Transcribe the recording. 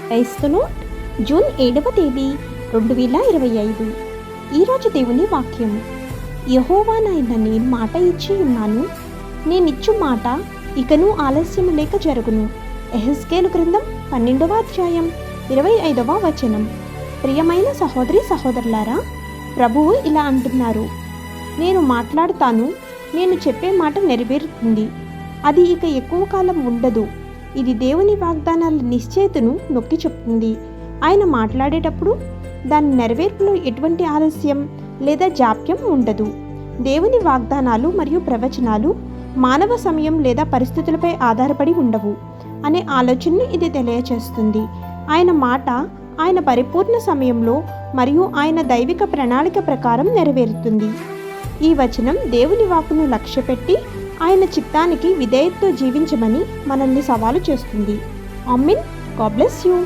క్రైస్తను June 7వ తేదీ 2025. ఈరోజు దేవుని వాక్యం. యెహోవానైన నేను మాట ఇచ్చి ఉన్నాను, నేనిచ్చు మాట ఇకను ఆలస్యము లేక జరుగును. యెహెజ్కేలు గ్రంథం 12వ అధ్యాయం 25వ వచనం. ప్రియమైన సహోదరి సహోదరులారా, ప్రభువు ఇలా అంటున్నారు, నేను మాట్లాడుతాను, నేను చెప్పే మాట నెరవేరుతుంది. అది ఇక ఎక్కువ కాలం ఉండదు. ఇది దేవుని వాగ్దానాల నిశ్చయతను నొక్కి చెప్తుంది. ఆయన మాట్లాడేటప్పుడు దాని నెరవేర్పులో ఎటువంటి ఆలస్యం లేదా జాప్యం ఉండదు. దేవుని వాగ్దానాలు మరియు ప్రవచనాలు మానవ సమయం లేదా పరిస్థితులపై ఆధారపడి ఉండవు అనే ఆలోచనను ఇది తెలియచేస్తుంది. ఆయన మాట ఆయన పరిపూర్ణ సమయంలో మరియు ఆయన దైవిక ప్రణాళిక ప్రకారం నెరవేరుతుంది. ఈ వచనం దేవుని వాక్కును లక్ష్యపెట్టి ఆయన చిత్తానికి విధేయతతో జీవించమని మనల్ని సవాలు చేస్తుంది. ఆమేన్. God bless you.